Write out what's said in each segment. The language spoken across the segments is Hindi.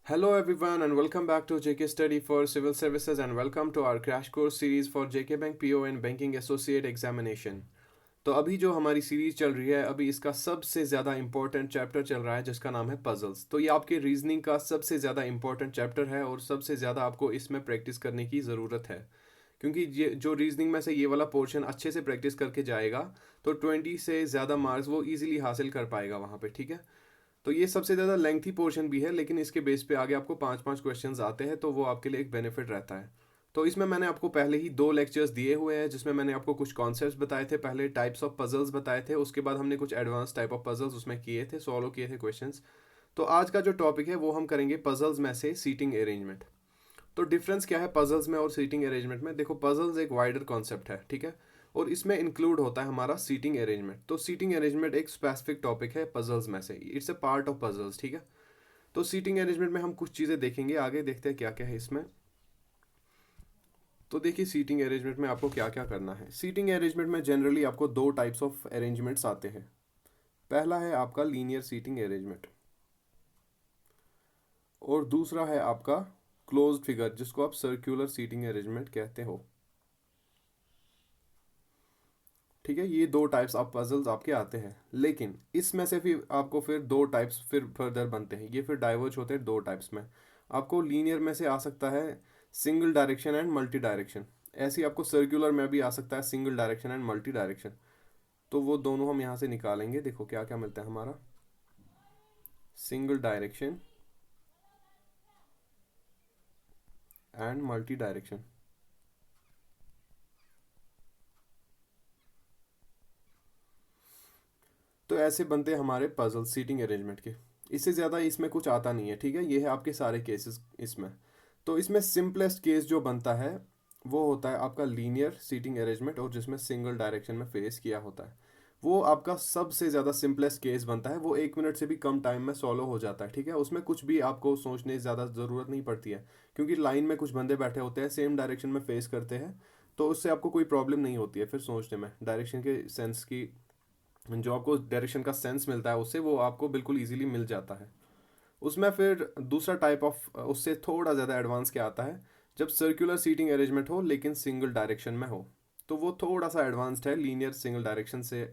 Hello everyone and welcome back to JK Study for Civil Services and welcome to our crash course series for JK Bank PO and Banking Associate Examination। तो अभी जो हमारी सीरीज चल रही है अभी इसका सबसे ज़्यादा इंपॉर्टेंट चैप्टर चल रहा है जिसका नाम है पजल्स। तो ये आपके रीजनिंग का सबसे ज़्यादा इंपॉर्टेंट चैप्टर है और सबसे ज़्यादा आपको इसमें प्रैक्टिस करने की ज़रूरत है, क्योंकि ये जो रीजनिंग में से ये वाला पोर्शन अच्छे से प्रैक्टिस करके जाएगा तो 20 से ज़्यादा मार्क्स वो ईजिली हासिल कर पाएगा वहाँ पे। ठीक है, तो ये सबसे ज़्यादा लेंथी पोर्शन भी है लेकिन इसके बेस पे आगे आपको पाँच पाँच क्वेश्चंस आते हैं तो वो आपके लिए एक बेनिफिट रहता है। तो इसमें मैंने आपको पहले ही दो लेक्चर्स दिए हुए हैं जिसमें मैंने आपको कुछ कॉन्सेप्ट्स बताए थे, पहले टाइप्स ऑफ पजल्स बताए थे, उसके बाद हमने कुछ एडवांस टाइप ऑफ पजल्स उसमें किए थे, सॉल्व किए थे क्वेश्चंस। तो आज का जो टॉपिक है वो हम करेंगे पजल्स में से सीटिंग अरेंजमेंट। तो डिफरेंस क्या है पजल्स में और सीटिंग अरेंजमेंट में? देखो, पजल्स एक वाइडर कॉन्सेप्ट है, ठीक है, और इसमें इंक्लूड होता है हमारा सीटिंग अरेंजमेंट। तो सीटिंग अरेंजमेंट एक स्पेसिफिक टॉपिक है पजल्स में से, it's a part of puzzles. ठीक है, तो सीटिंग अरेंजमेंट में हम कुछ चीज़ें देखेंगे, आगे देखते हैं क्या क्या है इसमें। तो देखिए, सीटिंग अरेंजमेंट में आपको क्या क्या करना है। सीटिंग अरेंजमेंट में जनरली आपको दो टाइप्स ऑफ अरेंजमेंट्स आते हैं। पहला है आपका लीनियर सीटिंग अरेंजमेंट और दूसरा है आपका क्लोज्ड फिगर जिसको आप सर्कुलर सीटिंग अरेंजमेंट कहते हो। ठीक है, ये दो टाइप्स ऑफ पजल्स आपके आते हैं, लेकिन इसमें से फिर आपको फिर दो टाइप्स फिर फर्दर बनते हैं, ये फिर डाइवर्ज होते हैं दो टाइप्स में। आपको लीनियर में से आ सकता है single direction and multi direction, ऐसे ही आपको सर्कुलर में भी आ सकता है single direction and multi direction. तो वो दोनों हम यहाँ से निकालेंगे। देखो क्या क्या मिलता है हमारा, single direction and multi direction. तो ऐसे बनते हैं हमारे पजल सीटिंग अरेंजमेंट के। इससे ज़्यादा इसमें कुछ आता नहीं है। ठीक है, ये है आपके सारे केसेस इसमें। तो इसमें सिंपलेस्ट केस जो बनता है वो होता है आपका लीनियर सीटिंग अरेंजमेंट, और जिसमें सिंगल डायरेक्शन में फेस किया होता है वो आपका सबसे ज़्यादा सिंपलेस्ट केस बनता है। वो 1 मिनट से भी कम टाइम में सॉल्व हो जाता है। ठीक है, उसमें कुछ भी आपको सोचने ज़्यादा ज़रूरत नहीं पड़ती है, क्योंकि लाइन में कुछ बंदे बैठे होते हैं सेम डायरेक्शन में फेस करते हैं, तो उससे आपको कोई प्रॉब्लम नहीं होती है फिर सोचने में। डायरेक्शन के सेंस की जो आपको डायरेक्शन का सेंस मिलता है उससे वो आपको बिल्कुल इजीली मिल जाता है। उसमें फिर दूसरा टाइप ऑफ उससे थोड़ा ज़्यादा एडवांस क्या आता है, जब सर्कुलर सीटिंग अरेंजमेंट हो लेकिन सिंगल डायरेक्शन में हो, तो वो थोड़ा सा एडवांस्ड है लीनियर सिंगल डायरेक्शन से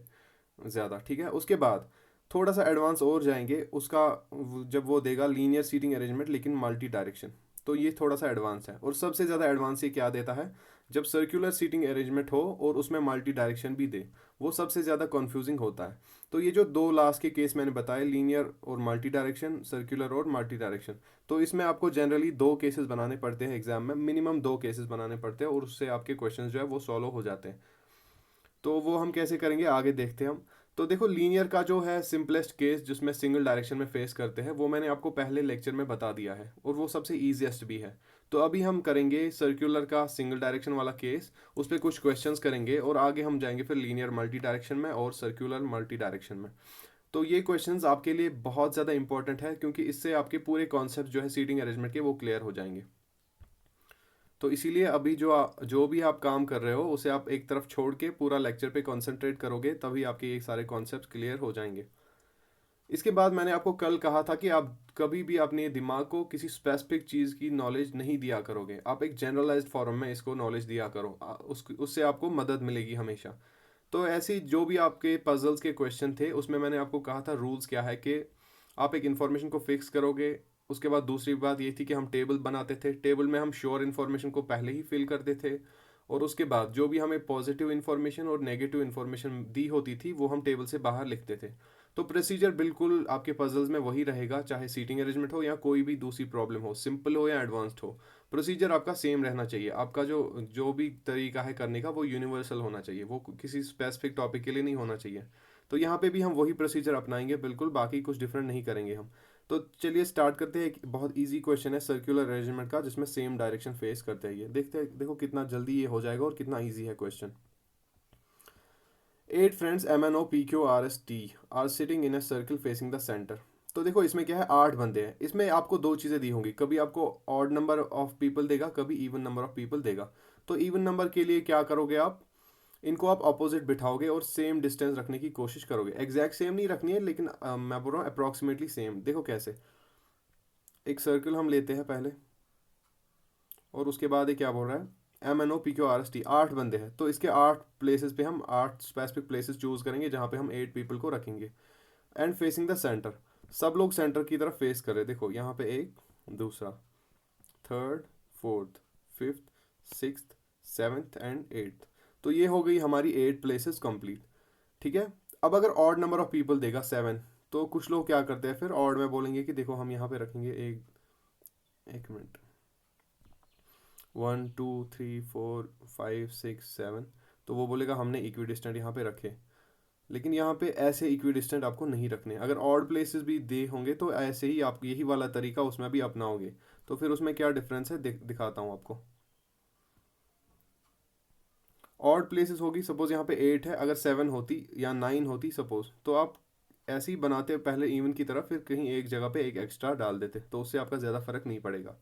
ज़्यादा। ठीक है, उसके बाद थोड़ा सा एडवांस और जाएंगे उसका, जब वो देगा लीनियर सीटिंग अरेंजमेंट लेकिन मल्टी डायरेक्शन, तो ये थोड़ा सा एडवांस है। और सबसे ज़्यादा एडवांस ये क्या देता है, जब सर्कुलर सीटिंग अरेंजमेंट हो और उसमें मल्टी डायरेक्शन भी दे, वो सबसे ज़्यादा कन्फ्यूजिंग होता है। तो ये जो दो लास्ट के केस मैंने बताए, लीनियर और मल्टी डायरेक्शन, सर्कुलर और मल्टी डायरेक्शन, तो इसमें आपको जनरली दो केसेस बनाने पड़ते हैं एग्जाम में, मिनिमम दो केसेस बनाने पड़ते हैं और उससे आपके क्वेश्चंस जो है वो सॉल्व हो जाते हैं। तो वो हम कैसे करेंगे आगे देखते हैं हम। तो देखो, लीनियर का जो है सिंपलेस्ट केस जिसमें सिंगल डायरेक्शन में फेस करते हैं वो मैंने आपको पहले लेक्चर में बता दिया है और वो सबसे ईजिएस्ट भी है। तो अभी हम करेंगे सर्कुलर का सिंगल डायरेक्शन वाला केस, उस पर कुछ क्वेश्चंस करेंगे और आगे हम जाएंगे फिर लीनियर मल्टी डायरेक्शन में और सर्कुलर मल्टी डायरेक्शन में। तो ये क्वेश्चंस आपके लिए बहुत ज़्यादा इंपॉर्टेंट है, क्योंकि इससे आपके पूरे कॉन्सेप्ट जो है सीटिंग अरेंजमेंट के वो क्लियर हो जाएंगे। तो इसीलिए अभी जो भी आप काम कर रहे हो उसे आप एक तरफ छोड़ के पूरा लेक्चर पे कंसंट्रेट करोगे, तभी आपके ये सारे कॉन्सेप्ट क्लियर हो जाएंगे। इसके बाद मैंने आपको कल कहा था कि आप कभी भी अपने दिमाग को किसी स्पेसिफिक चीज़ की नॉलेज नहीं दिया करोगे, आप एक जनरलाइज्ड फॉर्म में इसको नॉलेज दिया करो, उससे आपको मदद मिलेगी हमेशा। तो ऐसी जो भी आपके पजल्स के क्वेश्चन थे उसमें मैंने आपको कहा था रूल्स क्या है, कि आप एक इन्फॉर्मेशन को फिक्स करोगे। उसके बाद दूसरी बात ये थी कि हम टेबल बनाते थे, टेबल में हम श्योर इन्फॉर्मेशन को पहले ही फिल करते थे, और उसके बाद जो भी हमें पॉजिटिव इन्फॉर्मेशन और नेगेटिव इन्फॉर्मेशन दी होती थी वो हम टेबल से बाहर लिखते थे। तो प्रोसीजर बिल्कुल आपके पजल्स में वही रहेगा, चाहे सीटिंग अरेंजमेंट हो या कोई भी दूसरी प्रॉब्लम हो, सिंपल हो या एडवांस्ड हो, प्रोसीजर आपका सेम रहना चाहिए। आपका जो जो भी तरीका है करने का वो यूनिवर्सल होना चाहिए, वो किसी स्पेसिफिक टॉपिक के लिए नहीं होना चाहिए। तो यहाँ पे भी हम वही प्रोसीजर अपनाएंगे बिल्कुल, बाकी कुछ डिफरेंट नहीं करेंगे हम। तो चलिए स्टार्ट करते हैं। एक बहुत इजी क्वेश्चन है सर्कुलर अरेंजमेंट का जिसमें सेम डायरेक्शन फेस करते हैं। ये देखते हैं, देखो कितना जल्दी ये हो जाएगा और कितना ईजी है question. 8 friends MNOPQRST are sitting in a circle facing the centre. तो देखो इसमें क्या है, 8 बंदे हैं, इसमें आपको दो चीज़ें दी होंगी, कभी आपको ऑड नंबर ऑफ पीपल देगा, कभी इवन नंबर ऑफ पीपल देगा। तो इवन नंबर के लिए क्या करोगे आप, इनको आप ऑपोजिट बिठाओगे और सेम डिस्टेंस रखने की कोशिश करोगे। एग्जैक्ट सेम नहीं रखनी है लेकिन मैं बोल रहा हूँ अप्रॉक्सीमेटली सेम। देखो कैसे, एक सर्कल हम लेते हैं पहले, और उसके बाद ये क्या बोल रहा है, MNOPQRST 8 बंदे हैं, तो इसके 8 प्लेसेस पे हम 8 स्पेसिफिक प्लेसेस चूज करेंगे जहाँ पे हम 8 पीपल को रखेंगे। एंड फेसिंग द सेंटर, सब लोग सेंटर की तरफ फेस कर रहे हैं। देखो यहाँ पे एक, दूसरा, third, fourth, fifth, sixth, seventh and eighth. तो ये हो गई हमारी 8 प्लेसेस कंप्लीट। ठीक है। अब अगर ऑड नंबर ऑफ पीपल देगा 7, तो कुछ लोग क्या करते हैं फिर ऑड में बोलेंगे कि देखो हम यहाँ पे रखेंगे एक मिनट, 1 2 3 4 5 6 7, तो वो बोलेगा हमने इक्वी डिस्टेंट यहाँ पे रखे। लेकिन यहाँ पे ऐसे इक्वी डिस्टेंट आपको नहीं रखने। अगर ऑड प्लेसेस भी दे होंगे तो ऐसे ही आप यही वाला तरीका उसमें भी अपनाओगे। तो फिर उसमें क्या डिफरेंस है दिखाता हूँ आपको। ऑड प्लेसेस होगी, सपोज यहाँ पे 8 है, अगर 7 होती या 9 होती सपोज, तो आप ऐसे ही बनाते पहले इवन की तरफ, फिर कहीं एक जगह पे एक एक्स्ट्रा डाल देते, तो उससे आपका ज़्यादा फर्क नहीं पड़ेगा।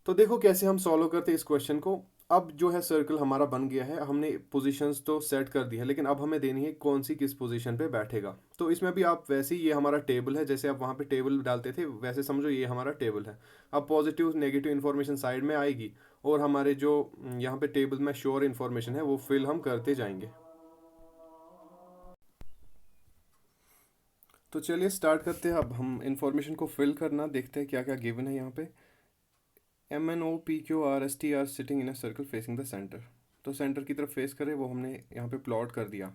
तो देखो कैसे हम सॉल्व करते इस क्वेश्चन को। अब जो है सर्कल हमारा बन गया है, हमने पोजीशंस तो सेट कर दी है, लेकिन अब हमें देनी है कौन सी किस पोजीशन पे बैठेगा। तो इसमें भी आप वैसे ही, ये हमारा टेबल है, जैसे आप वहाँ पे टेबल डालते थे वैसे समझो ये हमारा टेबल है। अब पॉजिटिव नेगेटिव इन्फॉर्मेशन साइड में आएगी, और हमारे जो यहाँ पे टेबल में श्योर इन्फॉर्मेशन है वो फिल हम करते जाएंगे। तो चलिए स्टार्ट करते हैं। अब हम इन्फॉर्मेशन को फिल करना देखते हैं क्या क्या गिवन है यहाँ पे। MNOPQRST are sitting in a circle facing the centre. तो सेंटर की तरफ फेस करे वो हमने यहाँ पे प्लॉट कर दिया।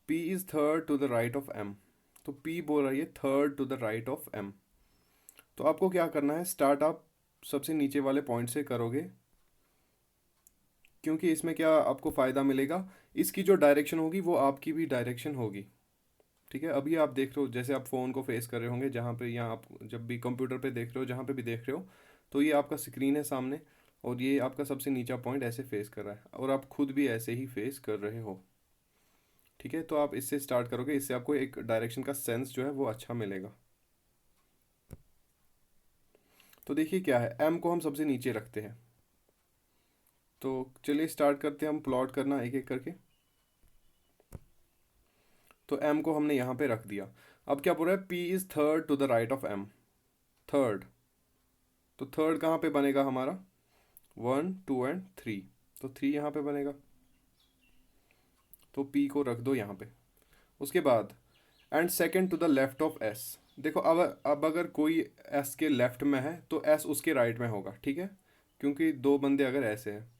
P is third to the right of M, तो P बोल रहा है third to the right of M। तो आपको क्या करना है, स्टार्ट आप सबसे नीचे वाले पॉइंट से करोगे, क्योंकि इसमें क्या आपको फ़ायदा मिलेगा, इसकी जो डायरेक्शन होगी वो आपकी भी डायरेक्शन होगी। ठीक है। अभी आप देख रहे हो जैसे आप फ़ोन को फेस कर रहे होंगे, जहाँ पे, या आप जब भी कंप्यूटर पे देख रहे हो, जहाँ पे भी देख रहे हो, तो ये आपका स्क्रीन है सामने, और ये आपका सबसे नीचा पॉइंट ऐसे फेस कर रहा है, और आप खुद भी ऐसे ही फेस कर रहे हो। ठीक है। तो आप इससे स्टार्ट करोगे, इससे आपको एक डायरेक्शन का सेंस जो है वो अच्छा मिलेगा। तो देखिए क्या है, एम को हम सबसे नीचे रखते हैं। तो चलिए स्टार्ट करते हैं हम प्लॉट करना एक एक करके। तो एम को हमने यहाँ पे रख दिया। अब क्या बोल रहा है, P is third to the right of M, third. तो थर्ड कहाँ पे बनेगा हमारा, 1 2 एंड 3, तो 3 यहाँ पे बनेगा। तो पी को रख दो यहाँ पे। उसके बाद and second to the left of S. देखो अब अगर कोई एस के लेफ्ट में है तो एस उसके राइट में होगा। ठीक है। क्योंकि दो बंदे अगर ऐसे हैं,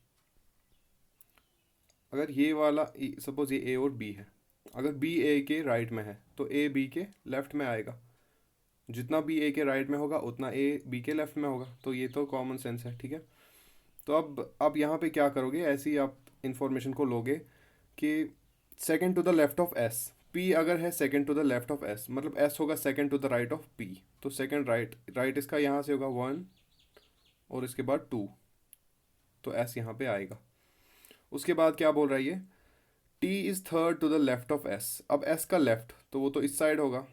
अगर ये वाला सपोज ये ए और बी है, अगर बी ए के राइट में है तो ए बी के लेफ्ट में आएगा। जितना बी ए के राइट में होगा उतना ए बी के लेफ्ट में होगा। तो ये तो कॉमन सेंस है। ठीक है। तो अब यहाँ पे क्या करोगे, ऐसे ही आप इंफॉर्मेशन को लोगे कि second to the left of S, P अगर है second to the left of S, मतलब एस होगा second to the right of P. तो सेकंड राइट, राइट इसका यहाँ से होगा 1, और इसके बाद 2, तो एस यहाँ पे आएगा। उसके बाद क्या बोल रहा है ये, T is third to the left of S. अब एस का लेफ्ट तो वो तो इस साइड होगा,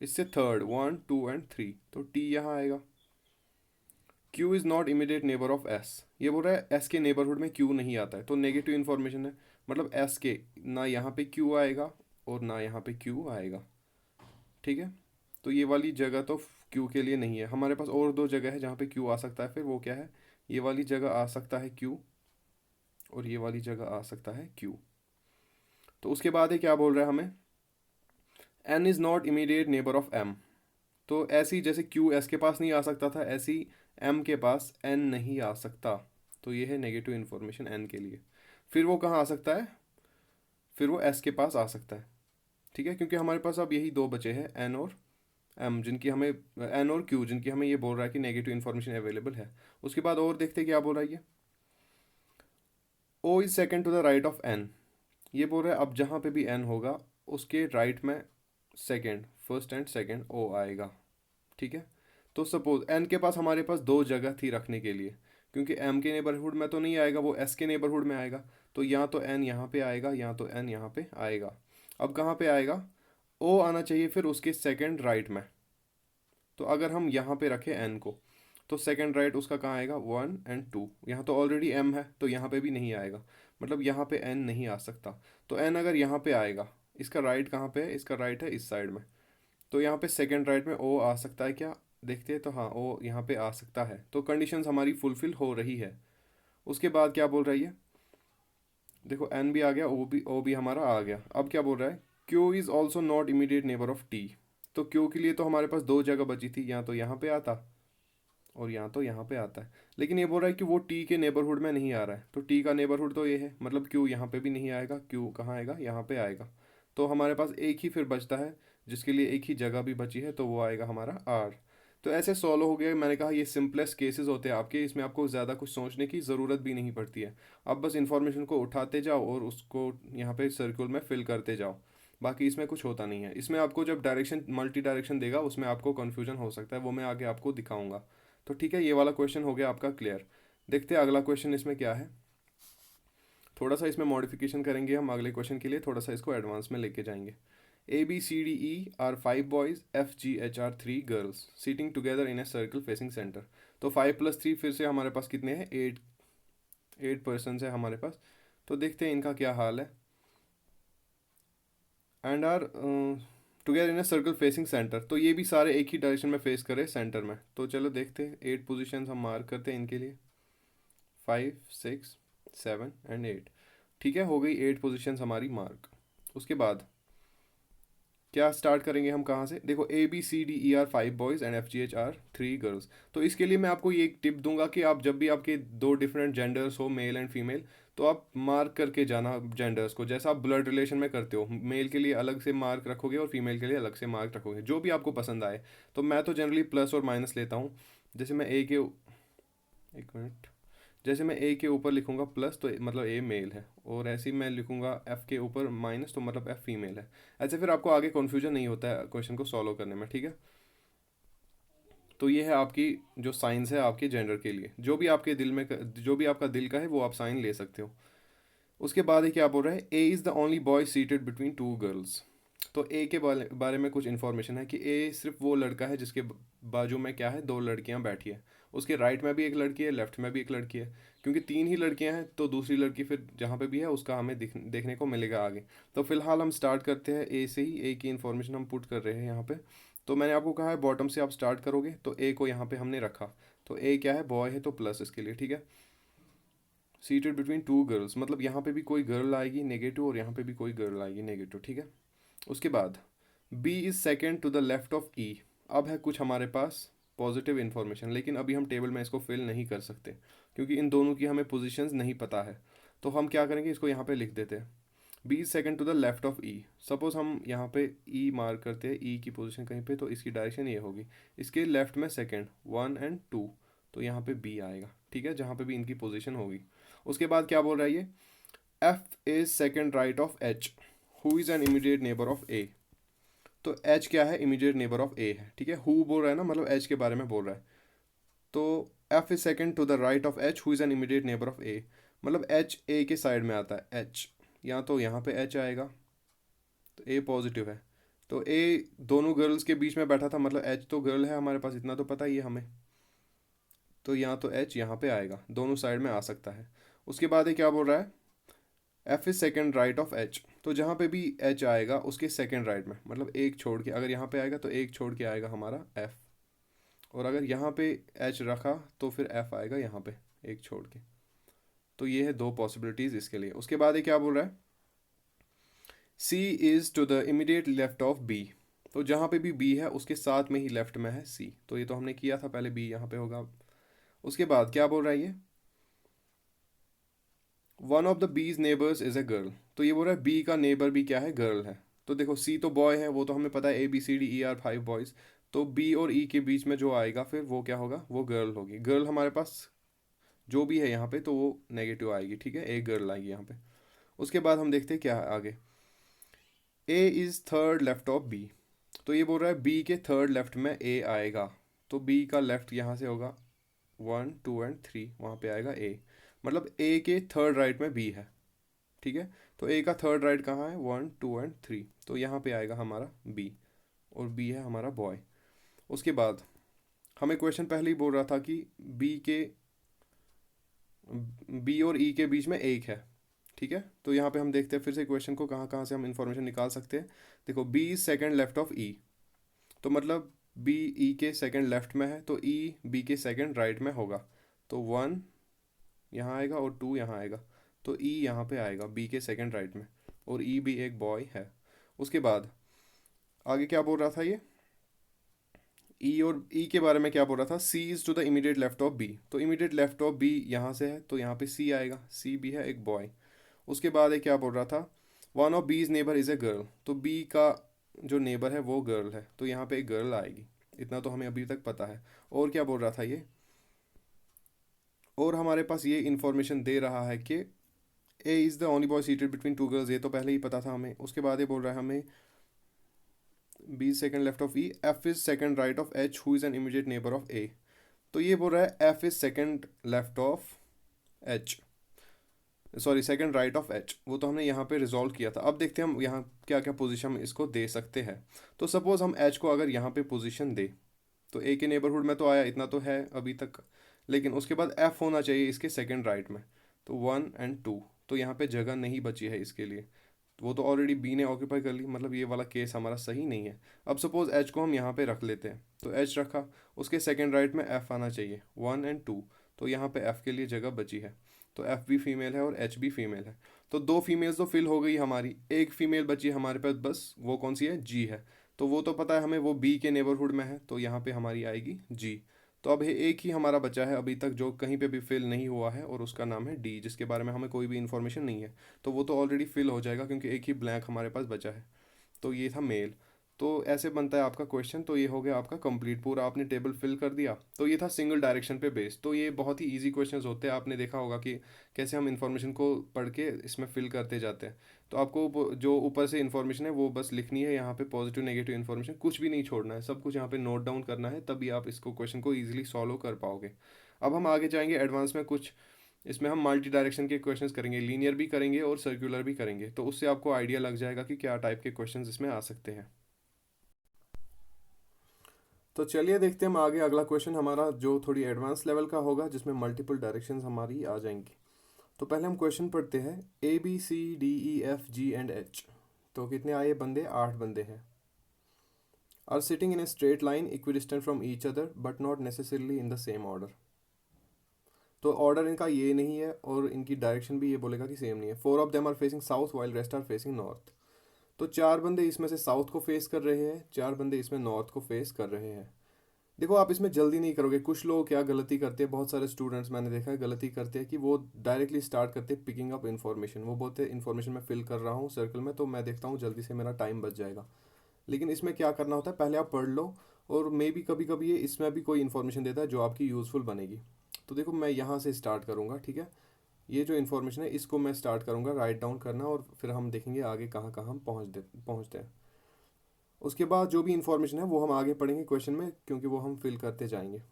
इससे थर्ड 1 2 एंड 3, तो टी यहाँ आएगा। Q is not immediate neighbour of S, ये बोल रहा है S के नेबरहुड में Q नहीं आता है, तो नेगेटिव इन्फॉर्मेशन है। मतलब S के ना यहाँ पे Q आएगा और ना यहाँ पे Q आएगा। ठीक है। तो ये वाली जगह तो Q के लिए नहीं है। हमारे पास और दो जगह है जहाँ पे Q आ सकता है, फिर वो क्या है, ये वाली जगह आ सकता है Q, और ये वाली जगह आ सकता है Q। तो उसके बाद है क्या बोल रहा है हमें, N is not immediate neighbour of M। तो ऐसी जैसे Q S के पास नहीं आ सकता था, ऐसी M के पास N नहीं आ सकता। तो ये है नेगेटिव इन्फॉर्मेशन N के लिए। फिर वो कहाँ आ सकता है, फिर वो S के पास आ सकता है। ठीक है। क्योंकि हमारे पास अब यही दो बचे हैं, N और M, जिनकी हमें, N और Q, जिनकी हमें ये बोल रहा है कि नेगेटिव इन्फॉर्मेशन अवेलेबल है। उसके बाद और देखते क्या बोल रहा है ये, O is second to the right of N। ये बोल रहा है अब जहाँ पे भी N होगा उसके राइट में second, first and second O आएगा। ठीक है। तो सपोज एन के पास, हमारे पास दो जगह थी रखने के लिए, क्योंकि एम के नेबरहुड में तो नहीं आएगा, वो एस के नेबरहुड में आएगा। तो या तो एन यहाँ पे आएगा या तो एन यहाँ पे आएगा। अब कहाँ पे आएगा, ओ आना चाहिए फिर उसके सेकंड राइट में। तो अगर हम यहाँ पे रखें एन को, तो सेकंड राइट उसका कहाँ आएगा, 1 एंड 2। यहाँ तो ऑलरेडी एम है तो यहाँ पे भी नहीं आएगा, मतलब यहाँ पे एन नहीं आ सकता। तो एन अगर यहाँ पे आएगा, इसका राइट कहाँ पे है, इसका राइट है इस साइड में, तो यहाँ पे सेकंड राइट में ओ आ सकता है क्या, देखते हैं तो हाँ वो यहाँ पे आ सकता है, तो कंडीशंस हमारी फुलफिल हो रही है। उसके बाद क्या बोल रही है, देखो एन भी आ गया, ओ भी हमारा आ गया। अब क्या बोल रहा है, Q is also not immediate neighbour of T. तो क्यू के लिए तो हमारे पास दो जगह बची थी, या तो यहाँ पे आता और यहाँ तो यहाँ पे आता है, लेकिन ये बोल रहा है कि वो टी के नेबरहुड में नहीं आ रहा है। तो टी का नेबरहुड तो ये है, मतलब क्यू यहाँ पे भी नहीं आएगा, क्यू कहाँ आएगा, यहाँ पे आएगा। तो हमारे पास एक ही फिर बचता है, जिसके लिए एक ही जगह भी बची है, तो वो आएगा हमारा आर। तो ऐसे सॉल्व हो गया। मैंने कहा ये सिंपलेस्ट केसेस होते हैं आपके, इसमें आपको ज़्यादा कुछ सोचने की ज़रूरत भी नहीं पड़ती है। आप बस इन्फॉर्मेशन को उठाते जाओ और उसको यहाँ पे सर्कुल में फिल करते जाओ। बाकी इसमें कुछ होता नहीं है। इसमें आपको जब डायरेक्शन मल्टी डायरेक्शन देगा उसमें आपको कन्फ्यूजन हो सकता है, वो मैं आगे आपको दिखाऊंगा। तो ठीक है, ये वाला क्वेश्चन हो गया आपका क्लियर। देखते हैं अगला क्वेश्चन इसमें क्या है। थोड़ा सा इसमें मॉडिफिकेशन करेंगे हम अगले क्वेश्चन के लिए, थोड़ा सा इसको एडवांस में लेके जाएंगे। ABCDE are 5 boys, FGH are 3 girls sitting together in a circle facing centre. तो 5 + 3 फिर से हमारे पास कितने हैं, 8 पर्सन है हमारे पास। तो देखते हैं इनका क्या हाल है। And are together in a circle facing centre, तो ये भी सारे एक ही डायरेक्शन में फेस करे सेंटर में। तो चलो देखते हैं, 8 पोजिशन हम मार्क करते हैं इनके लिए, 5, 6, 7 एंड 8। ठीक है, हो गई 8 पोजीशंस हमारी मार्क। उसके बाद क्या स्टार्ट करेंगे हम, कहाँ से, देखो ABCDE are 5 boys and FGH are 3 girls. तो इसके लिए मैं आपको ये एक टिप दूंगा कि आप जब भी आपके दो डिफरेंट जेंडर्स हो, मेल एंड फीमेल, तो आप मार्क करके जाना जेंडर्स को, जैसा आप ब्लड रिलेशन में करते हो। मेल के लिए अलग से मार्क रखोगे और फीमेल के लिए अलग से मार्क रखोगे, जो भी आपको पसंद आए। तो मैं तो जनरली प्लस और माइनस लेता हूँ। जैसे मैं ए के, एक मिनट, जैसे मैं ए के ऊपर लिखूंगा प्लस तो मतलब ए मेल है, और ऐसे ही मैं लिखूंगा एफ के ऊपर माइनस तो मतलब एफ फीमेल है। ऐसे फिर आपको आगे कन्फ्यूजन नहीं होता है क्वेश्चन को सॉल्व करने में, ठीक है। तो ये है आपकी जो साइंस है आपके जेंडर के लिए, जो भी आपके दिल में जो भी आपका दिल का है वो आप साइन ले सकते हो। उसके बाद ये क्या बोल रहा है, A is the only boy seated between 2 girls. तो ए के बारे में कुछ इन्फॉर्मेशन है कि ए सिर्फ वो लड़का है जिसके बाजू में क्या है, दो लड़कियां बैठी है। उसके राइट में भी एक लड़की है, लेफ्ट में भी एक लड़की है। क्योंकि 3 ही लड़कियां हैं तो दूसरी लड़की फिर जहाँ पे भी है उसका हमें देखने को मिलेगा आगे। तो फिलहाल हम स्टार्ट करते हैं ए से ही, ए की इन्फॉर्मेशन हम पुट कर रहे हैं यहाँ पे। तो मैंने आपको कहा है बॉटम से आप स्टार्ट करोगे, तो ए को यहाँ पे हमने रखा। तो ए क्या है, बॉय है, तो प्लस इसके लिए, ठीक है। सीटेड बिटवीन 2 गर्ल्स, मतलब यहाँ पे भी कोई गर्ल आएगी नेगेटिव और यहाँ पे भी कोई गर्ल आएगी नेगेटिव, ठीक है। उसके बाद B is second to the left of E. अब है कुछ हमारे पास पॉजिटिव इन्फॉर्मेशन, लेकिन अभी हम टेबल में इसको फिल नहीं कर सकते क्योंकि इन दोनों की हमें पोजीशंस नहीं पता है। तो हम क्या करेंगे, इसको यहाँ पे लिख देते हैं, B is second to the left of E. Suppose हम यहाँ पे ई मार्क करते हैं, ई की पोजीशन कहीं पे, तो इसकी डायरेक्शन ये होगी, इसके लेफ्ट में सेकेंड 1 और 2, तो यहाँ पे बी आएगा, ठीक है, जहाँ पे भी इनकी पोजीशन होगी। उसके बाद क्या बोल रहा है ये, F is second right of H, who is an immediate neighbour of A. तो एच क्या है, इमीडिएट नेबर ऑफ ए है, ठीक है। हु बोल रहा है ना, मतलब एच के बारे में बोल रहा है। तो F is second to the right of H, who is an immediate neighbour of A, मतलब एच ए के साइड में आता है, एच या तो यहाँ पे एच आएगा, तो ए पॉजिटिव है। तो ए दोनों गर्ल्स के बीच में बैठा था, मतलब एच तो गर्ल है हमारे पास, इतना तो पता ही है हमें। तो यहाँ तो एच यहाँ पे आएगा, दोनों साइड में आ सकता है। उसके बाद ये क्या बोल रहा है, F is second right of H. तो जहाँ पे भी एच आएगा उसके सेकेंड राइट में, मतलब एक छोड़ के, अगर यहाँ पे आएगा तो एक छोड़ के आएगा हमारा एफ, और अगर यहाँ पे एच रखा तो फिर एफ आएगा यहाँ पे एक छोड़ के। तो ये है दो पॉसिबिलिटीज़ इसके लिए। उसके बाद ये क्या बोल रहा है, C is to the immediate left of B. तो जहाँ पे भी बी है उसके साथ में ही लेफ्ट में है सी, तो ये तो हमने किया था पहले, बी यहाँ पे होगा। उसके बाद क्या बोल रहा है ये, one of the bees neighbours is a girl. तो ये बोल रहा है बी का नेबर भी क्या है, गर्ल है। तो देखो सी तो बॉय है, वो तो हमें पता है, ABCDE आर 5 बॉयज़। तो बी और ई के बीच में जो आएगा फिर वो क्या होगा, वो गर्ल होगी। गर्ल हमारे पास जो भी है यहाँ पे तो वो नेगेटिव आएगी, ठीक है, एक गर्ल आएगी यहाँ पे। उसके बाद हम देखते हैं क्या है आगे, A is third left of B. तो ये बोल रहा है बी के थर्ड लेफ्ट में ए आएगा। तो बी का लेफ्ट यहाँ से होगा 1, 2 एंड 3, वहाँ पे आएगा ए, मतलब ए के थर्ड राइट में बी है, ठीक है। तो ए का थर्ड राइट कहाँ है, 1, 2 एंड 3, तो यहाँ पे आएगा हमारा बी, और बी है हमारा बॉय। उसके बाद हमें क्वेश्चन पहले ही बोल रहा था कि बी और ई के बीच में एक है, ठीक है। तो यहाँ पे हम देखते हैं फिर से क्वेश्चन को, कहाँ कहाँ से हम इंफॉर्मेशन निकाल सकते हैं। देखो B is second left of E, तो मतलब बी ई के सेकंड लेफ्ट में है तो ई बी के सेकंड राइट में होगा। तो 1 यहाँ आएगा और 2 यहाँ आएगा, तो ई यहाँ पे आएगा बी के सेकंड राइट में, और ई भी एक बॉय है। उसके बाद आगे क्या बोल रहा था ये, ई और ई के बारे में क्या बोल रहा था, C is to the immediate left of B, तो इमीडिएट लेफ्ट ऑफ बी यहाँ से है तो यहाँ पे सी आएगा, सी भी है एक बॉय। उसके बाद ये क्या बोल रहा था, वन ऑफ बीज नेबर इज़ ए गर्ल, तो बी का जो नेबर है वो गर्ल है, तो यहाँ पे एक गर्ल आएगी। इतना तो हमें अभी तक पता है। और क्या बोल रहा था ये, और हमारे पास ये इंफॉर्मेशन दे रहा है कि A is the only boy seated between two girls, ये तो पहले ही पता था हमें। उसके बाद ये बोल रहा है हमें B second left of E, F is second right of H who is an immediate neighbour of A, तो ये बोल रहा है F is second left of H, sorry second right of H, वो तो हमने यहाँ पे रिजॉल्व किया था। अब देखते हैं हम यहाँ क्या क्या पोजीशन हम इसको दे सकते हैं। तो सपोज हम एच को अगर यहाँ पे पोजीशन दे, तो ए के नेबरहुड में तो आया, इतना तो है अभी तक, लेकिन उसके बाद एफ होना चाहिए इसके सेकंड राइट में, तो 1 और 2, तो यहाँ पे जगह नहीं बची है इसके लिए, वो तो ऑलरेडी बी ने ऑक्यूपाई कर ली, मतलब ये वाला केस हमारा सही नहीं है। अब सपोज एच को हम यहाँ पे रख लेते हैं, तो एच रखा, उसके सेकंड राइट में एफ आना चाहिए 1 और 2, तो यहाँ पे एफ के लिए जगह बची है, तो एफ भी फीमेल है और एच भी फीमेल है, तो 2 फीमेल्स तो फिल हो गई हमारी, एक फीमेल बची हमारे पास बस, वो कौन सी है, जी है। तो वो तो पता है हमें, वो बी के नेबरहुड में है, तो यहाँ पे हमारी आएगी जी। तो अब एक ही हमारा बचा है अभी तक जो कहीं पे भी फिल नहीं हुआ है, और उसका नाम है डी, जिसके बारे में हमें कोई भी इन्फॉर्मेशन नहीं है, तो वो तो ऑलरेडी फिल हो जाएगा क्योंकि एक ही ब्लैंक हमारे पास बचा है। तो ये था मेल। तो ऐसे बनता है आपका क्वेश्चन। तो ये हो गया आपका कंप्लीट, पूरा आपने टेबल फिल कर दिया। तो ये था सिंगल डायरेक्शन पे बेस्ड। तो ये बहुत ही इजी क्वेश्चंस होते हैं, आपने देखा होगा कि कैसे हम इन्फॉर्मेशन को पढ़ के इसमें फिल करते जाते हैं। तो आपको जो ऊपर से इन्फॉर्मेशन है वो बस लिखनी है यहाँ पे, पॉजिटिव नेगेटिव इन्फॉर्मेशन कुछ भी नहीं छोड़ना है, सब कुछ यहाँ पे नोट डाउन करना है, तभी आप इसको क्वेश्चन को ईजिली सॉल्व कर पाओगे। अब हम आगे जाएंगे एडवांस में कुछ, इसमें हम मल्टी डायरेक्शन के क्वेश्चंस करेंगे, लीनियर भी करेंगे और सर्कुलर भी करेंगे, तो उससे आपको आइडिया लग जाएगा कि क्या टाइप के क्वेश्चंस इसमें आ सकते हैं। तो चलिए देखते हैं हम आगे, अगला क्वेश्चन हमारा जो थोड़ी एडवांस लेवल का होगा, जिसमें मल्टीपल डायरेक्शंस हमारी आ जाएंगी। तो पहले हम क्वेश्चन पढ़ते हैं, A B C D E F G and H, तो कितने आए बंदे, 8 बंदे हैं। Are sitting in a straight line equidistant from each other but not necessarily in the same order. तो ऑर्डर इनका ये नहीं है और इनकी डायरेक्शन भी ये बोलेगा कि सेम नहीं है। 4 of them are facing south while rest are facing north. तो 4 बंदे इसमें से साउथ को फेस कर रहे हैं, 4 बंदे इसमें नॉर्थ को फेस कर रहे हैं। देखो आप इसमें जल्दी नहीं करोगे। कुछ लोग क्या गलती करते हैं, बहुत सारे स्टूडेंट्स मैंने देखा है गलती करते हैं कि वो डायरेक्टली स्टार्ट करते हैं पिकिंग अप इन्फॉर्मेशन। वो बोलते हैं इन्फॉर्मेशन मैं फिल कर रहा हूँ सर्कल में, तो मैं देखता हूँ जल्दी से मेरा टाइम बच जाएगा। लेकिन इसमें क्या करना होता है, पहले आप पढ़ लो, और मे बी कभी कभी ये इसमें भी कोई इन्फॉर्मेशन देता है जो आपकी यूज़फुल बनेगी। तो देखो मैं यहाँ से स्टार्ट करूँगा, ठीक है। ये जो इन्फॉर्मेशन है इसको मैं स्टार्ट करूँगा राइट डाउन करना, और फिर हम देखेंगे आगे कहाँ कहाँ हम पहुँचते हैं। उसके बाद जो भी इन्फॉर्मेशन है वो हम आगे पढ़ेंगे क्वेश्चन में, क्योंकि वो हम फिल करते जाएंगे।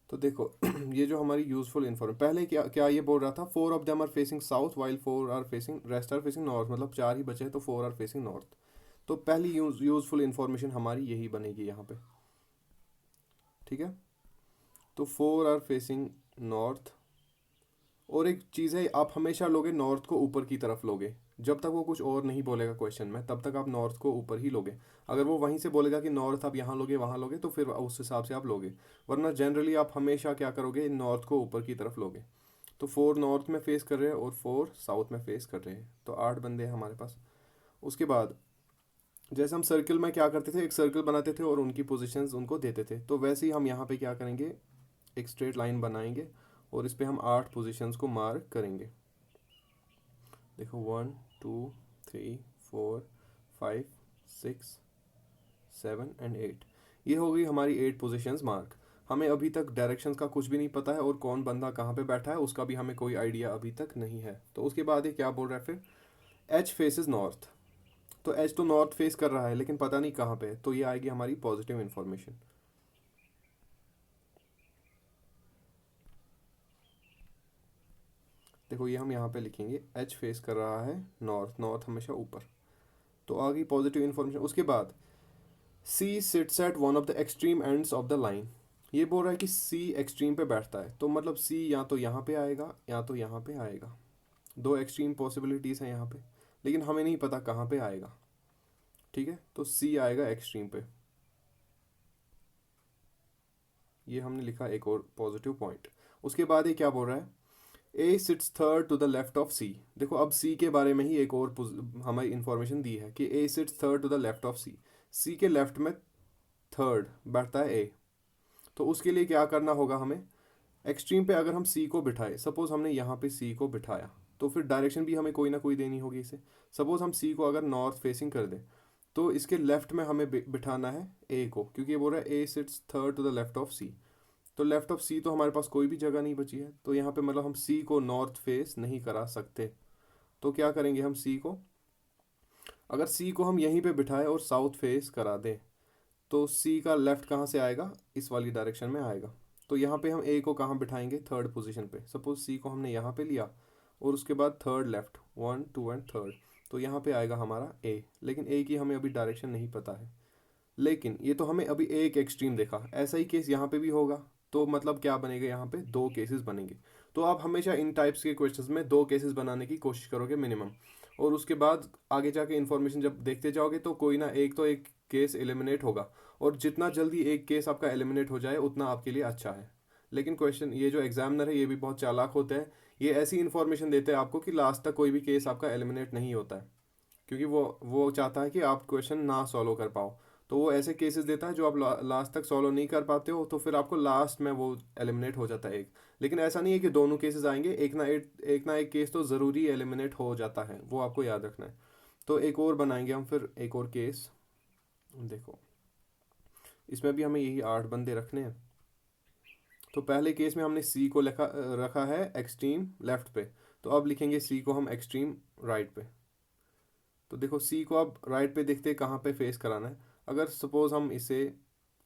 तो देखो ये जो हमारी यूजफुल इन्फॉर्मेशन, पहले क्या क्या ये बोल रहा था, 4 of them are facing south while 4 are facing rest are facing north, मतलब 4 ही बचे हैं तो 4 आर फेसिंग नॉर्थ। तो पहली यूजफुल इन्फॉर्मेशन हमारी यही बनेगी यहाँ पे, ठीक है। तो 4 आर फेसिंग नॉर्थ। और एक चीज़ है, आप हमेशा लोगे नॉर्थ को ऊपर की तरफ लोगे, जब तक वो कुछ और नहीं बोलेगा क्वेश्चन में तब तक आप नॉर्थ को ऊपर ही लोगे। अगर वो वहीं से बोलेगा कि नॉर्थ आप यहाँ लोगे वहाँ लोगे, तो फिर उस हिसाब से आप लोगे, वरना जनरली आप हमेशा क्या करोगे, नॉर्थ को ऊपर की तरफ लोगे। तो 4 नॉर्थ में फेस कर रहे हैं और 4 साउथ में फेस कर रहे हैं, तो 8 बंदे हैं हमारे पास। उसके बाद जैसे हम सर्कल में क्या करते थे, एक सर्कल बनाते थे और उनकी पोजिशंस उनको देते थे, तो वैसे ही हम यहाँ पे क्या करेंगे, एक स्ट्रेट लाइन बनाएंगे और इस पर हम 8 पोजिशंस को मार्क करेंगे। देखो 1 2 3 4 5 6 7 एंड 8, ये हो गई हमारी 8 पोजीशंस मार्क। हमें अभी तक डायरेक्शंस का कुछ भी नहीं पता है और कौन बंदा कहाँ पे बैठा है उसका भी हमें कोई आइडिया अभी तक नहीं है। तो उसके बाद ये क्या बोल रहा है फिर, एच फेसेस नॉर्थ। तो एच तो नॉर्थ फेस कर रहा है लेकिन पता नहीं कहाँ पे है, तो ये आएगी हमारी पॉजिटिव इन्फॉर्मेशन। देखो ये हम यहाँ पे लिखेंगे, एच फेस कर रहा है नॉर्थ, नॉर्थ हमेशा ऊपर, तो आ गई पॉजिटिव इन्फॉर्मेशन। उसके बाद C sits at one of the extreme ends of the line. ये बोल रहा है कि सी एक्सट्रीम पे बैठता है, तो मतलब सी या तो यहाँ पे आएगा या तो यहाँ पे आएगा। 2 एक्सट्रीम पॉसिबिलिटीज़ हैं यहाँ पे, लेकिन हमें नहीं पता कहाँ पे आएगा, ठीक है। तो सी आएगा एक्सट्रीम पे। ये हमने लिखा एक और पॉजिटिव पॉइंट। उसके बाद ये क्या बोल रहा है, A sits third to the left of C. देखो अब सी के बारे में ही एक और हमें इंफॉर्मेशन दी है कि A sits third to the left of C. C के लेफ्ट में थर्ड बैठता है ए। तो उसके लिए क्या करना होगा हमें, एक्सट्रीम पे अगर हम सी को बिठाए, सपोज हमने यहाँ पे सी को बिठाया, तो फिर डायरेक्शन भी हमें कोई ना कोई देनी होगी इसे। सपोज हम सी को अगर नॉर्थ फेसिंग कर दें, तो इसके लेफ्ट में हमें बिठाना है ए को, क्योंकि ये बोल रहा है A sits third to the left of C. तो लेफ्ट ऑफ सी तो हमारे पास कोई भी जगह नहीं बची है, तो यहाँ पे मतलब हम सी को नॉर्थ फेस नहीं करा सकते। तो क्या करेंगे हम सी को, अगर सी को हम यहीं पे बिठाए और साउथ फेस करा दें, तो सी का लेफ्ट कहाँ से आएगा, इस वाली डायरेक्शन में आएगा। तो यहाँ पे हम ए को कहाँ बिठाएंगे, थर्ड पोजीशन पे। सपोज सी को हमने यहाँ पे लिया और उसके बाद थर्ड लेफ्ट, 1 2 एंड थर्ड, तो यहाँ पे आएगा हमारा ए। लेकिन ए की हमें अभी डायरेक्शन नहीं पता है। लेकिन ये तो हमें अभी एक एक्सट्रीम देखा, ऐसा ही केस यहाँ पे भी होगा। तो मतलब क्या बनेगा, यहाँ पे दो केसेस बनेंगे। तो आप हमेशा इन टाइप्स के क्वेश्चंस में दो केसेस बनाने की कोशिश करोगे मिनिमम, और उसके बाद आगे जाके इन्फॉर्मेशन जब देखते जाओगे तो कोई ना एक तो एक केस एलिमिनेट होगा। और जितना जल्दी एक केस आपका एलिमिनेट हो जाए उतना आपके लिए अच्छा है। लेकिन क्वेश्चन, ये जो एग्जामिनर है ये भी बहुत चालाक होते हैं, ये ऐसी इन्फॉर्मेशन देते हैं आपको कि लास्ट तक कोई भी केस आपका एलिमिनेट नहीं होता है, क्योंकि वो चाहता है कि आप क्वेश्चन ना सॉल्व कर पाओ। तो वो ऐसे केसेस देता है जो आप लास्ट तक सॉल्व नहीं कर पाते हो, तो फिर आपको लास्ट में वो एलिमिनेट हो जाता है एक। लेकिन ऐसा नहीं है कि दोनों केसेस आएंगे, एक ना एक केस तो ज़रूरी एलिमिनेट हो जाता है, वो आपको याद रखना है। तो एक और बनाएंगे हम फिर, एक और केस। देखो इसमें भी हमें यही 8 बंदे रखने हैं। तो पहले केस में हमने सी को रखा है एक्सट्रीम लेफ्ट पे, तो अब लिखेंगे सी को हम एक्सट्रीम राइट पे। तो देखो सी को अब राइट पे देखते हैं कहाँ पे फेस कराना है। अगर सपोज हम इसे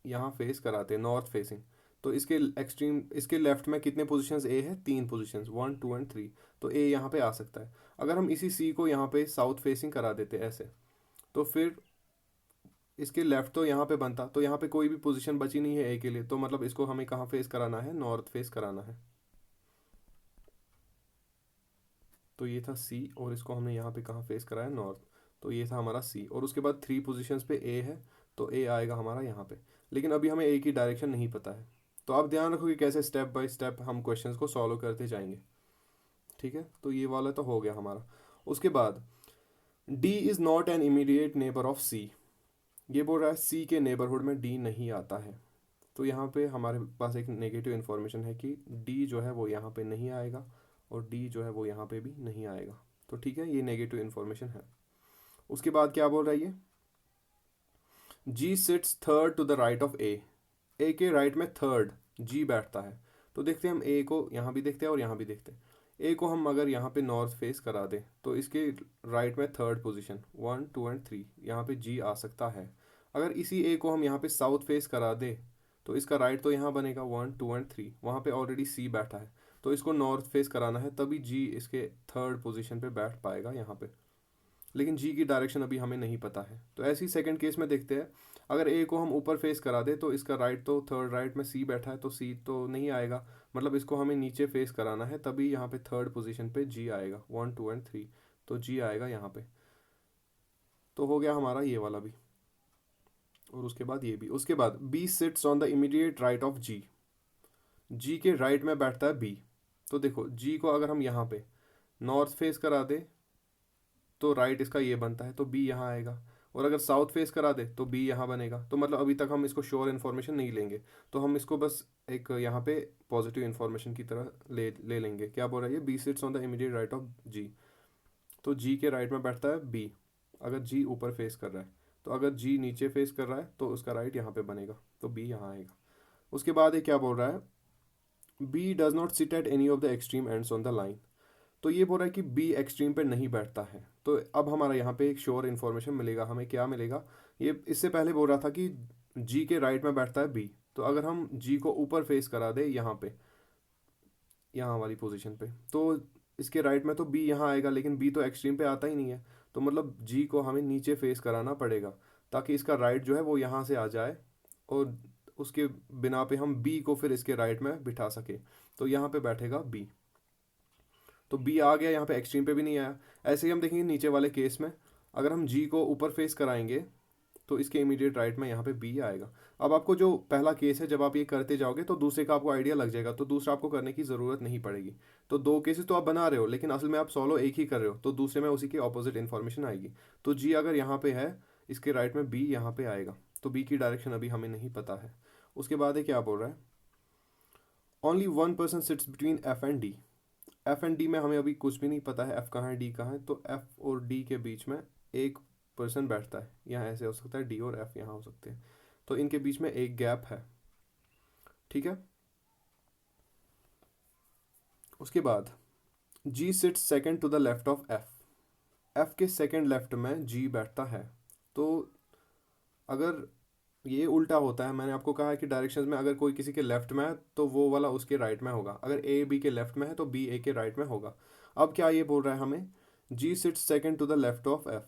यहाँ फेस कराते हैं नॉर्थ फेसिंग, तो इसके एक्सट्रीम, इसके लेफ्ट में कितने पोजीशंस ए है, 3 पोजीशंस, 1 2 एंड 3। तो ए यहाँ पे आ सकता है। अगर हम इसी सी को यहाँ पे साउथ फेसिंग करा देते ऐसे, तो फिर इसके लेफ्ट तो यहाँ पे बनता, तो यहाँ पे कोई भी पोजीशन बची नहीं है ए के लिए। तो मतलब इसको हमें कहाँ फेस कराना है, नॉर्थ फेस कराना है। तो ये था सी, और इसको हमने यहाँ पे कहाँ फेस कराया, नॉर्थ। तो ये था हमारा सी, और उसके बाद 3 पोजीशंस पे ए है, तो ए आएगा हमारा यहाँ पे। लेकिन अभी हमें ए की डायरेक्शन नहीं पता है। तो आप ध्यान रखो कि कैसे स्टेप बाय स्टेप हम क्वेश्चंस को सॉल्व करते जाएंगे। ठीक है, तो ये वाला तो हो गया हमारा। उसके बाद D is not an immediate neighbour of C. ये बोल रहा है सी के नेबरहुड में डी नहीं आता है। तो यहाँ पे हमारे पास एक नेगेटिव इन्फॉर्मेशन है कि डी जो है वो यहाँ पे नहीं आएगा, और डी जो है वो यहाँ पे भी नहीं आएगा। तो ठीक है, ये नेगेटिव इन्फॉर्मेशन है। उसके बाद क्या बोल रहा है ये, G sits third to the right of A. A के राइट में थर्ड जी बैठता है। तो देखते हैं हम ए को यहाँ भी देखते हैं और यहाँ भी देखते हैं। ए को हम अगर यहाँ पे नॉर्थ फेस करा दें, तो इसके राइट में थर्ड पोजीशन 1 2 एंड 3, यहाँ पे जी आ सकता है। अगर इसी ए को हम यहाँ पे साउथ फेस करा दें, तो इसका राइट तो यहाँ बनेगा 1 2 एंड 3, वहाँ पे ऑलरेडी सी बैठा है। तो इसको नॉर्थ फेस कराना है, तभी जी इसके थर्ड पोजीशन पे बैठ पाएगा यहाँ पे। लेकिन जी की डायरेक्शन अभी हमें नहीं पता है। तो ऐसे ही सेकंड केस में देखते हैं। अगर ए को हम ऊपर फेस करा दे, तो इसका राइट तो थर्ड राइट में सी बैठा है, तो सी तो नहीं आएगा। मतलब इसको हमें नीचे फेस कराना है, तभी यहाँ पे थर्ड पोजीशन पे जी आएगा, 1 2 एंड 3। तो जी आएगा यहाँ पे। तो हो गया हमारा ये वाला भी, और उसके बाद ये भी। उसके बाद B sits on the immediate right of G. G के राइट में बैठता है बी। तो देखो जी को अगर हम यहाँ पे नॉर्थ फेस करा दे, तो राइट इसका ये बनता है, तो बी यहाँ आएगा। और अगर साउथ फेस करा दे तो बी यहाँ बनेगा। तो मतलब अभी तक हम इसको श्योर इन्फॉर्मेशन नहीं लेंगे, तो हम इसको बस एक यहाँ पे पॉजिटिव इन्फॉर्मेशन की तरह ले लेंगे। क्या बोल रहा है ये, B sits on the immediate right of G. तो जी के राइट में बैठता है बी, अगर जी ऊपर फेस कर रहा है। तो अगर जी नीचे फेस कर रहा है तो उसका राइट यहाँ पे बनेगा, तो बी यहाँ आएगा। उसके बाद ये क्या बोल रहा है, B does not sit at any of the extreme ends on the line. तो ये बोल रहा है कि बी एक्सट्रीम पे नहीं बैठता है। तो अब हमारा यहाँ पे एक श्योर इन्फॉर्मेशन मिलेगा हमें। क्या मिलेगा, ये इससे पहले बोल रहा था कि जी के राइट में बैठता है बी। तो अगर हम जी को ऊपर फेस करा दे यहाँ पे, यहाँ वाली पोजीशन पे, तो इसके राइट में तो बी यहाँ आएगा, लेकिन बी तो एक्सट्रीम पे आता ही नहीं है। तो मतलब जी को हमें नीचे फेस कराना पड़ेगा, ताकि इसका राइट जो है वो यहाँ से आ जाए, और उसके बिना पे हम बी को फिर इसके राइट में बिठा सके। तो यहाँ पे बैठेगा बी। तो बी आ गया यहाँ पे, एक्सट्रीम पे भी नहीं आया। ऐसे ही हम देखेंगे नीचे वाले केस में, अगर हम जी को ऊपर फेस कराएंगे, तो इसके इमीडिएट राइट में यहाँ पे बी आएगा। अब आपको जो पहला केस है, जब आप ये करते जाओगे तो दूसरे का आपको आइडिया लग जाएगा, तो दूसरा आपको करने की ज़रूरत नहीं पड़ेगी। तो दो केसेस तो आप बना रहे हो, लेकिन असल में आप सोलो एक ही कर रहे हो, तो दूसरे में उसी की ऑपोजिट इन्फॉर्मेशन आएगी। तो जी अगर यहाँ पे है, इसके राइट में बी यहाँ पे आएगा। तो बी की डायरेक्शन अभी हमें नहीं पता है। उसके बाद है क्या बोल रहा है, only one person sits between F and D. F and D में हमें अभी कुछ भी नहीं पता है, एफ कहाँ है डी कहाँ है। तो एफ और डी के बीच में एक पर्सन बैठता है, यहाँ ऐसे हो सकता है, डी और एफ यहाँ हो सकते हैं, तो इनके बीच में एक गैप है, ठीक है। उसके बाद G sits second to the left of F. F के सेकंड लेफ्ट में जी बैठता है। तो अगर ये उल्टा होता है, मैंने आपको कहा है कि डायरेक्शंस में अगर कोई किसी के लेफ्ट में है तो वो वाला उसके राइट में होगा, अगर ए बी के लेफ्ट में है तो बी ए के राइट में होगा। अब क्या ये बोल रहा है हमें, G sits second to the left of F.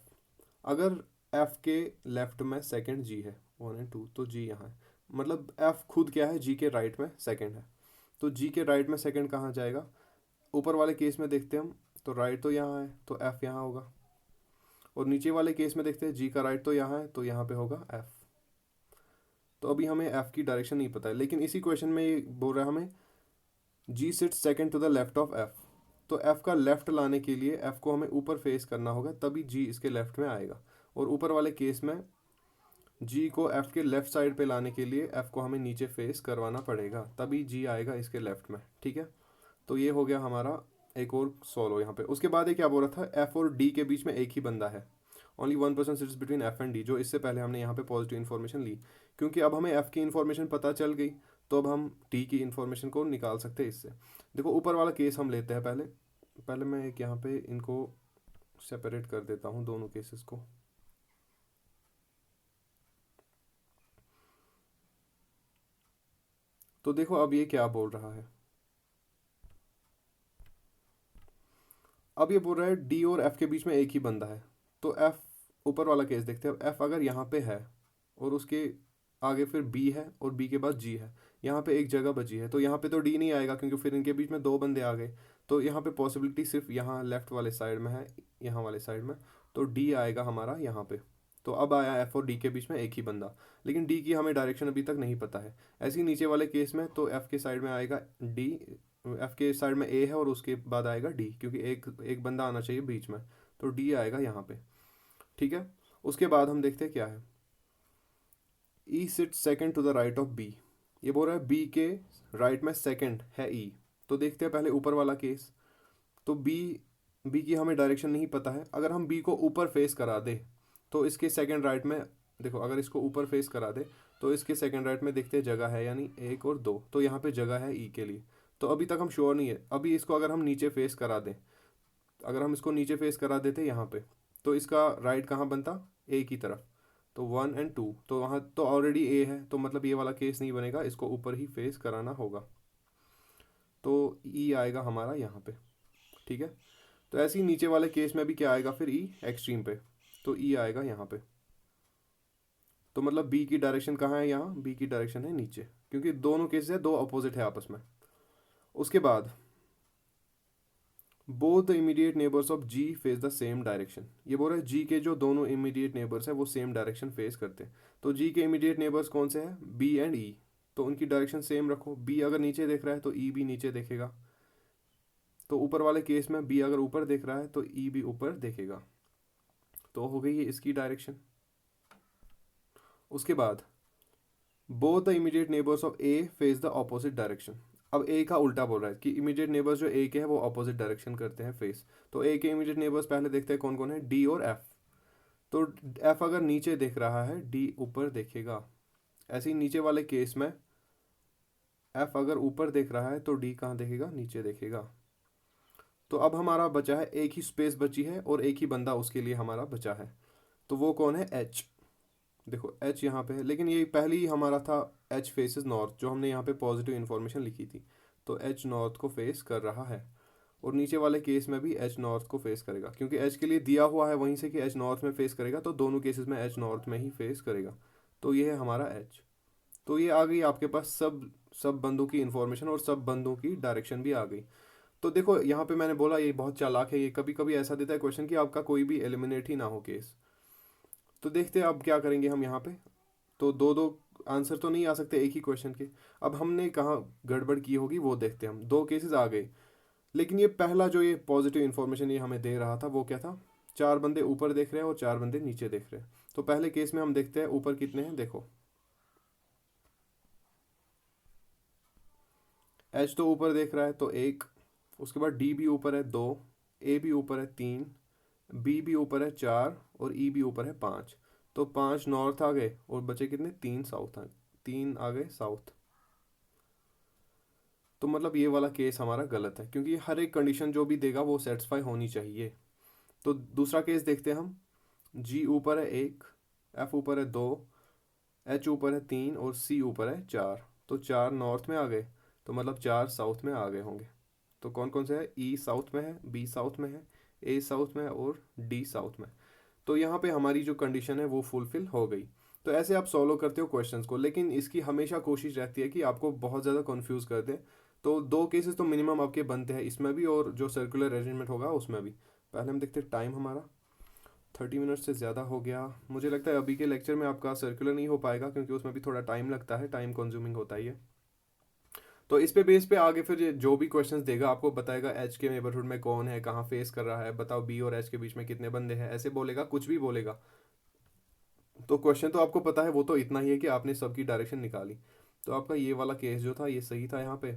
अगर एफ के लेफ्ट में सेकंड जी है, 1 और 2, तो जी यहाँ है, मतलब एफ खुद क्या है, जी के राइट में सेकंड है। तो जी के राइट में सेकंड कहाँ जाएगा, ऊपर वाले केस में देखते हैं हम, तो राइट तो यहाँ है, तो एफ यहाँ होगा। और नीचे वाले केस में देखते हैं, जी का राइट तो यहाँ है, तो यहाँ पे होगा एफ। तो अभी हमें एफ की डायरेक्शन नहीं पता है, लेकिन इसी क्वेश्चन में ये बोल रहा है हमें G sits second to the left of F. तो एफ का लेफ्ट लाने के लिए एफ को हमें ऊपर फेस करना होगा, तभी जी इसके लेफ्ट में आएगा। और ऊपर वाले केस में जी को एफ के लेफ्ट साइड पे लाने के लिए एफ को हमें नीचे फेस करवाना पड़ेगा, तभी जी आएगा इसके लेफ्ट में, ठीक है। तो ये हो गया हमारा एक और सोलो यहाँ पे। उसके बाद ये क्या बोल रहा था, एफ और डी के बीच में एक ही बंदा है, only one person sits between F and D, जो इससे पहले हमने यहाँ पे पॉजिटिव इन्फॉर्मेशन ली। क्योंकि अब हमें एफ की इन्फॉर्मेशन पता चल गई, तो अब हम डी की इन्फॉर्मेशन को निकाल सकते हैं इससे। देखो ऊपर वाला केस हम लेते हैं पहले। पहले मैं एक यहाँ पे इनको सेपरेट कर देता हूँ दोनों केसेस को। तो देखो अब ये क्या बोल रहा है, अब ये बोल रहा है डी और एफ के बीच में एक ही बंदा है। तो एफ, ऊपर वाला केस देखते हैं। एफ अगर यहाँ पे है और उसके आगे फिर बी है और बी के बाद जी है, यहाँ पे एक जगह बची है, तो यहाँ पे तो डी नहीं आएगा क्योंकि फिर इनके बीच में दो बंदे आ गए। तो यहाँ पे पॉसिबिलिटी सिर्फ यहाँ लेफ्ट वाले साइड में है, यहाँ वाले साइड में। तो डी आएगा हमारा यहाँ पे। तो अब आया एफ और डी के बीच में एक ही बंदा, लेकिन डी की हमें डायरेक्शन अभी तक नहीं पता है। ऐसे ही नीचे वाले केस में तो एफ के साइड में आएगा डी, एफ के साइड में ए है और उसके बाद आएगा डी, क्योंकि एक एक बंदा आना चाहिए बीच में। तो डी आएगा यहाँ पे, ठीक है। उसके बाद हम देखते हैं क्या है, E sit second to the right of B. ये बोल रहा है बी के राइट में सेकंड है ई। तो देखते हैं पहले ऊपर वाला केस। तो बी की हमें डायरेक्शन नहीं पता है। अगर हम बी को ऊपर फेस करा दे तो इसके सेकंड राइट में, देखो अगर इसको ऊपर फेस करा दे तो इसके सेकंड राइट में देखते हैं जगह है, यानी 1 और 2, तो यहाँ पे जगह है ई के लिए। तो अभी तक हम श्योर नहीं है। अभी इसको अगर हम नीचे फेस करा दें, अगर हम इसको नीचे फेस करा देते यहाँ पे, तो इसका राइट कहाँ बनता, ए की तरफ। तो 1 और 2, तो वहाँ तो ऑलरेडी ए है, तो मतलब ये वाला केस नहीं बनेगा, इसको ऊपर ही फेस कराना होगा। तो ई आएगा हमारा यहाँ पे, ठीक है। तो ऐसे ही नीचे वाले केस में भी क्या आएगा फिर, ई एक्सट्रीम पे, तो ई आएगा यहाँ पे। तो मतलब बी की डायरेक्शन कहाँ है, यहाँ बी की डायरेक्शन है नीचे, क्योंकि दोनों केसेस है, दो अपोजिट है आपस में। उसके बाद both the immediate neighbours of G face the same direction. ये बोल रहा है जी के जो दोनों इमीडिएट नेबर्स है वो सेम डायरेक्शन फेस करते हैं। तो जी के इमीडिएट नेबर्स कौन से हैं, बी एंड ई, तो उनकी डायरेक्शन सेम रखो। बी अगर नीचे देख रहा है तो ई भी नीचे देखेगा। तो ऊपर वाले केस में बी अगर ऊपर देख रहा है तो ई भी ऊपर देखेगा। तो हो गई ये इसकी डायरेक्शन। उसके बाद both the immediate neighbours of A face the opposite direction. अब ए का उल्टा बोल रहा है कि इमीडिएट नेबर्स जो ए के हैं वो ऑपोजिट डायरेक्शन करते हैं फेस। तो ए के इमीडिएट नेबर्स पहले देखते हैं कौन कौन है, डी और एफ। तो एफ अगर नीचे देख रहा है, डी ऊपर देखेगा। ऐसे ही नीचे वाले केस में एफ अगर ऊपर देख रहा है तो डी कहाँ देखेगा, नीचे देखेगा। तो अब हमारा बचा है, एक ही स्पेस बची है और एक ही बंदा उसके लिए हमारा बचा है। तो वो कौन है, एच। देखो एच यहाँ पे है, लेकिन ये पहले ही हमारा था एच फेसेस नॉर्थ, जो हमने यहाँ पे पॉजिटिव इन्फॉर्मेशन लिखी थी। तो एच नॉर्थ को फेस कर रहा है, और नीचे वाले केस में भी एच नॉर्थ को फेस करेगा, क्योंकि एच के लिए दिया हुआ है वहीं से कि एच नॉर्थ में फेस करेगा, तो दोनों केसेस में एच नॉर्थ में ही फेस करेगा। तो ये है हमारा एच। तो ये आ गई आपके पास सब सब बंदों की इन्फॉर्मेशन, और सब बंदों की डायरेक्शन भी आ गई। तो देखो यहाँ पे मैंने बोला ये बहुत चालाक है, ये कभी कभी ऐसा देता है क्वेश्चन कि आपका कोई भी एलिमिनेट ही ना हो केस। तो देखते हैं अब क्या करेंगे हम यहाँ पे। तो दो दो आंसर तो नहीं आ सकते एक ही क्वेश्चन के। अब हमने कहाँ गड़बड़ की होगी वो देखते हैं हम। दो केसेस आ गए, लेकिन ये पहला जो ये पॉजिटिव इन्फॉर्मेशन ये हमें दे रहा था वो क्या था, चार बंदे ऊपर देख रहे हैं और चार बंदे नीचे देख रहे हैं। तो पहले केस में हम देखते हैं ऊपर कितने हैं। देखो एच तो ऊपर देख रहा है तो एक, उसके बाद डी भी ऊपर है दो, ए भी ऊपर है तीन, बी भी ऊपर है चार और ई भी ऊपर है पाँच। तो पांच नॉर्थ आ गए और बचे कितने, तीन साउथ आ, तीन आ गए साउथ। तो मतलब ये वाला केस हमारा गलत है, क्योंकि हर एक कंडीशन जो भी देगा वो सेटिस्फाई होनी चाहिए। तो दूसरा केस देखते हैं हम। जी ऊपर है एक, एफ ऊपर है दो, एच ऊपर है तीन और सी ऊपर है चार। तो चार नॉर्थ में आ गए, तो मतलब चार साउथ में आ गए होंगे। तो कौन कौन से है, ई साउथ में है, बी साउथ में है, ए साउथ में है और डी साउथ में। तो यहाँ पे हमारी जो कंडीशन है वो फुलफिल हो गई। तो ऐसे आप सॉल्व करते हो क्वेश्चंस को, लेकिन इसकी हमेशा कोशिश रहती है कि आपको बहुत ज़्यादा कंफ्यूज कर दे। तो दो केसेस तो मिनिमम आपके बनते हैं इसमें भी और जो सर्कुलर अरेंजमेंट होगा उसमें भी। पहले हम देखते हैं टाइम हमारा 30 मिनट से ज़्यादा हो गया। मुझे लगता है अभी के लेक्चर में आपका सर्कुलर नहीं हो पाएगा, क्योंकि उसमें भी थोड़ा टाइम लगता है, टाइम कंज्यूमिंग होता ही है। तो इस पे बेस पे आगे फिर ये जो भी क्वेश्चंस देगा आपको बताएगा एच के नेबरहुड में कौन है, कहाँ फेस कर रहा है, बताओ बी और एच के बीच में कितने बंदे हैं, ऐसे बोलेगा, कुछ भी बोलेगा। तो क्वेश्चन तो आपको पता है, वो तो इतना ही है कि आपने सबकी डायरेक्शन निकाली। तो आपका ये वाला केस जो था ये सही था यहाँ पे,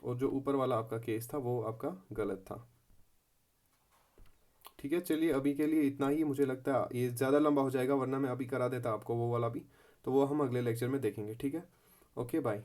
और जो ऊपर वाला आपका केस था वो आपका गलत था। ठीक है, चलिए अभी के लिए इतना ही। मुझे लगता है ये ज़्यादा लंबा हो जाएगा, वरना मैं अभी करा देता आपको वो वाला भी। तो वो हम अगले लेक्चर में देखेंगे, ठीक है। Okay bye.